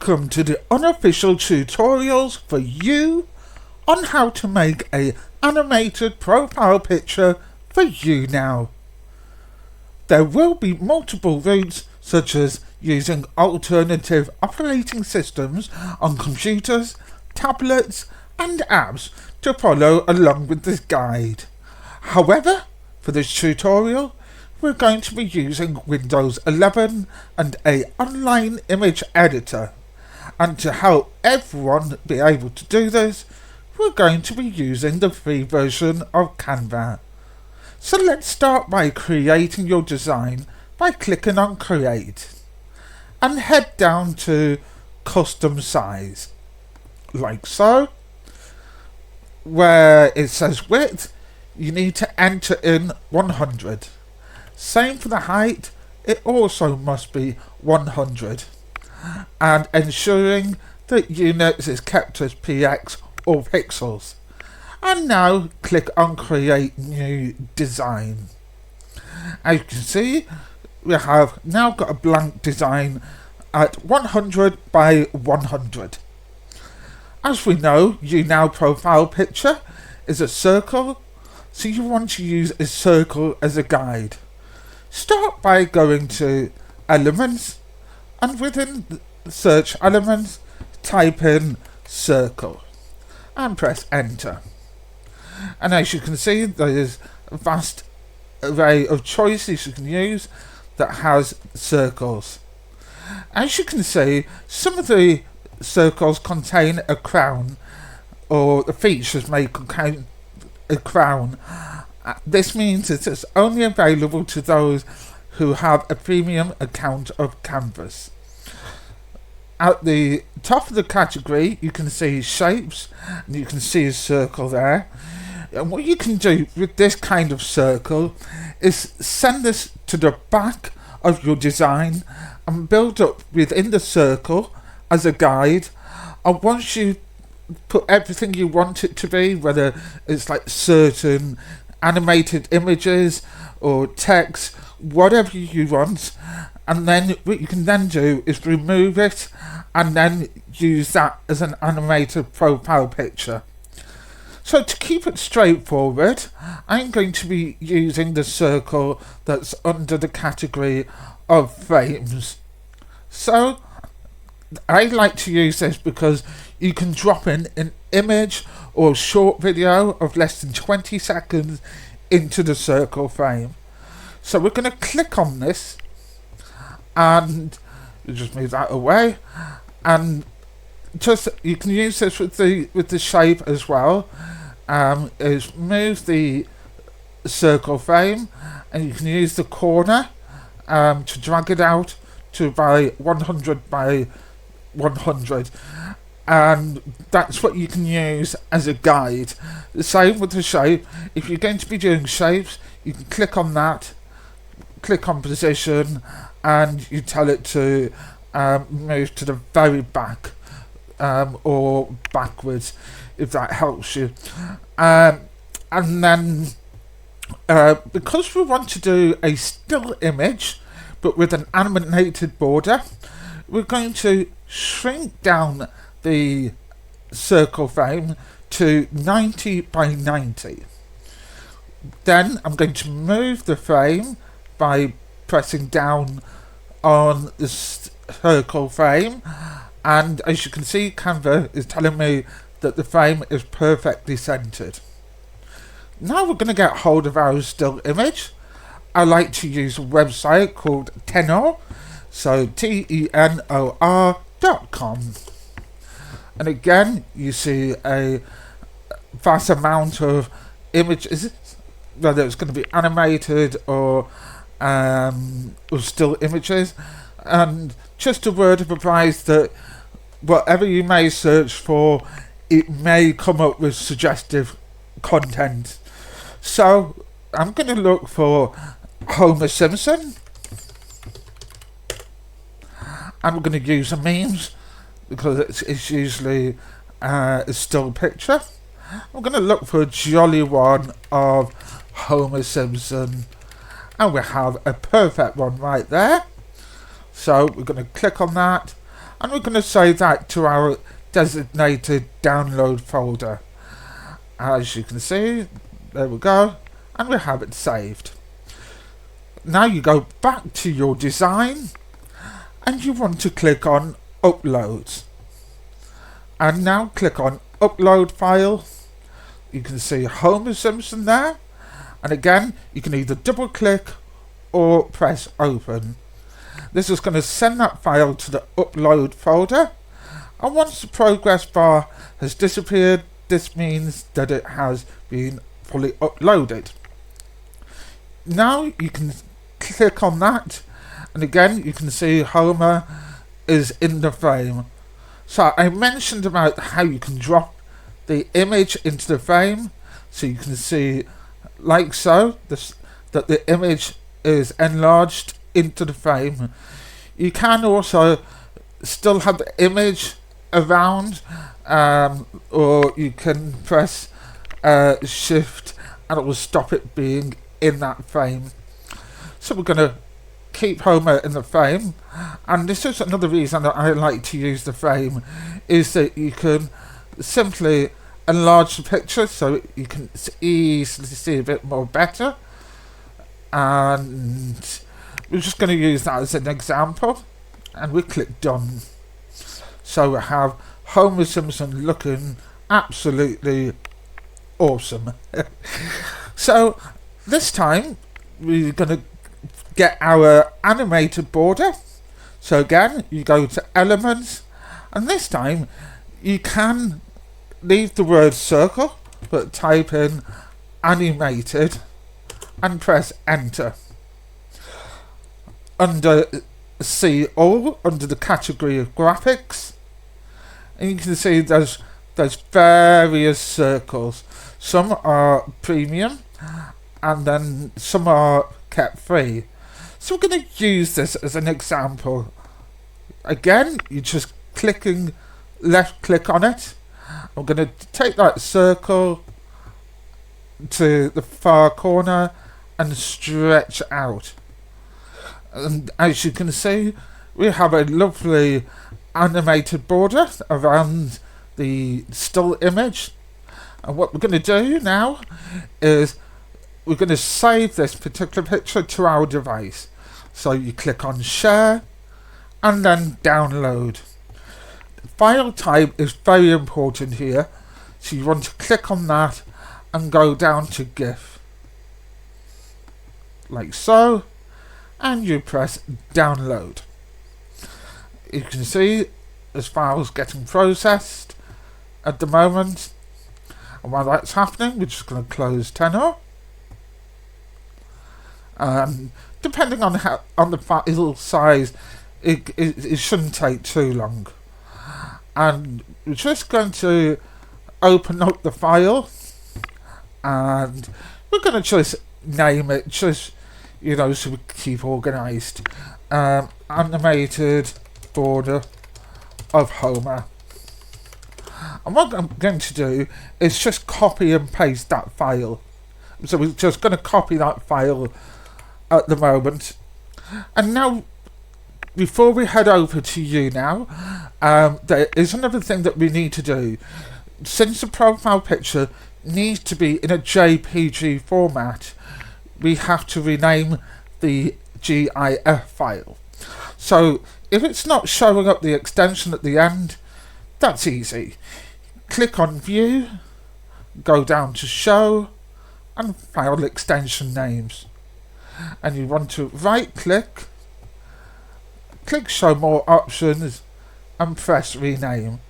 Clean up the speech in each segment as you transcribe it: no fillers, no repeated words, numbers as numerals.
Welcome to the unofficial tutorials for you on how to make a animated profile picture for YouNow. There will be multiple routes, such as using alternative operating systems on computers, tablets and apps to follow along with this guide. However, for this tutorial we're going to be using Windows 11 and an online image editor, and to help everyone be able to do this we're going to be using the free version of Canva. So let's start by creating your design by clicking on Create and head down to Custom Size, like so. Where it says width, you need to enter in 100. Same for the height, it also must be 100. And ensuring that units is kept as px or pixels. And now click on Create New Design. As you can see, we have now got a blank design at 100 by 100. As we know, YouNow profile picture is a circle, so you want to use a circle as a guide. Start by going to Elements, and within the search elements type in circle and press enter. And as you can see, there is a vast array of choices you can use that has circles. As you can see, some of the circles contain a crown, or the features may contain a crown. This means that it's only available to those who have a premium account of Canvas. At the top of the category you can see shapes, and you can see a circle there. And what you can do with this kind of circle is send this to the back of your design and build up within the circle as a guide. And once you put everything you want it to be, whether it's like certain animated images or text, whatever you want, and then what you can then do is remove it and then use that as an animated profile picture. So to keep it straightforward, I'm going to be using the circle that's under the category of frames. So I like to use this because you can drop in an image or a short video of less than 20 seconds into the circle frame. So we're going to click on this and just move that away, and just you can use this with the shape as well. Is move the circle frame, and you can use the corner to drag it out to by 100 by 100, and that's what you can use as a guide. The same with the shape. If you're going to be doing shapes, you can click on that, click on position, and you tell it to move to the very back or backwards, if that helps you. And then because we want to do a still image but with an animated border, we're going to shrink down the circle frame to 90 by 90. Then I'm going to move the frame by pressing down on the circle frame, and as you can see, Canva is telling me that the frame is perfectly centered. Now we're going to get hold of our still image. I like to use a website called Tenor, so tenor.com. And again, you see a vast amount of images, whether it's going to be animated or still images. And just a word of advice that whatever you may search for, it may come up with suggestive content. So I'm going to look for Homer Simpson. I'm going to use a memes because it's usually a still picture. I'm going to look for a jolly one of Homer Simpson, and we have a perfect one right there. So we're going to click on that, and we're going to save that to our designated download folder. As you can see, there we go, and we have it saved. Now you go back to your design and you want to click on upload, and now click on upload file. You can see Homer Simpson there, and again you can either double click or press open. This is going to send that file to the upload folder, and once the progress bar has disappeared, this means that it has been fully uploaded. Now you can click on that, and again you can see Homer is in the frame. So I mentioned about how you can drop the image into the frame, so you can see like so that the image is enlarged into the frame. You can also still have the image around, or you can press shift and it will stop it being in that frame. So we're going to keep Homer in the frame, and this is another reason that I like to use the frame, is that you can simply enlarge the picture so you can easily see a bit more better, and we're just going to use that as an example, and we click done. So we have Homer Simpson looking absolutely awesome. So this time we're going to get our animated border. So again, you go to elements, and this time you can leave the word circle but type in animated and press enter. Under see all, under the category of graphics, and you can see there's various circles. Some are premium and then some are kept free. So we're going to use this as an example. Again, you're just left click on it. I'm going to take that circle to the far corner and stretch out. And as you can see, we have a lovely animated border around the still image. And what we're going to do now is we're going to save this particular picture to our device. So you click on share and then download. The file type is very important here, so you want to click on that and go down to GIF like so, and you press download. You can see this file's getting processed at the moment, and while that's happening we're just going to close Tenor. Depending on the file size, it shouldn't take too long, and we're just going to open up the file, and we're going to just name it, just so we keep organised. Animated border of Homer. And what I'm going to do is just copy and paste that file. So we're just going to copy that file at the moment. And now, before we head over to YouNow, there is another thing that we need to do. Since the profile picture needs to be in a JPG format, we have to rename the GIF file. So if it's not showing up the extension at the end, that's easy. Click on View, go down to Show, and File Extension Names. And you want to right click, click Show More Options, and press Rename.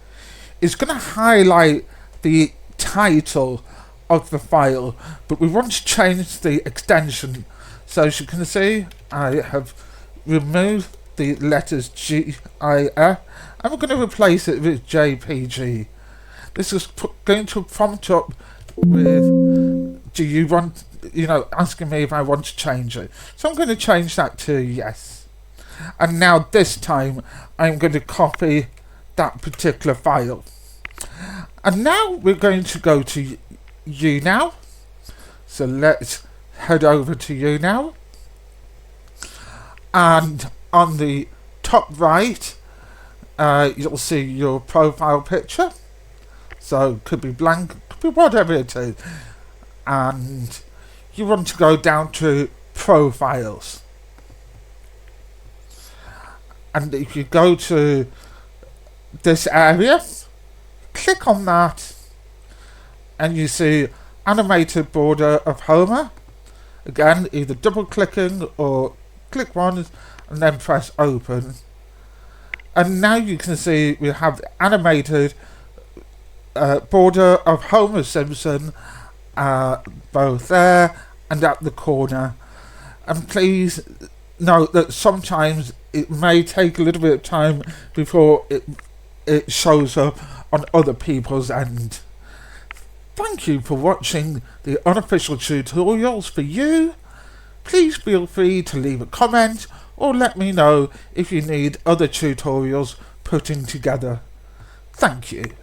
It's going to highlight the title of the file, but we want to change the extension. So as you can see, I have removed the letters GIF, and we're going to replace it with JPG. This is going to prompt up with, do you want, asking me if I want to change it. So I'm going to change that to yes. And now this time I'm going to copy that particular file. And now we're going to go to YouNow. So let's head over to YouNow. And on the top right, you'll see your profile picture. So could be blank, could be whatever it is. And you want to go down to profiles. And if you go to this area, click on that, and you see animated border of Homer. Again, either double clicking or click once and then press open. And now you can see we have the animated border of Homer Simpson, both there and at the corner. And please note that sometimes it may take a little bit of time before it shows up on other people's end. Thank you for watching the unofficial tutorials for you. Please feel free to leave a comment or let me know if you need other tutorials putting together. Thank you.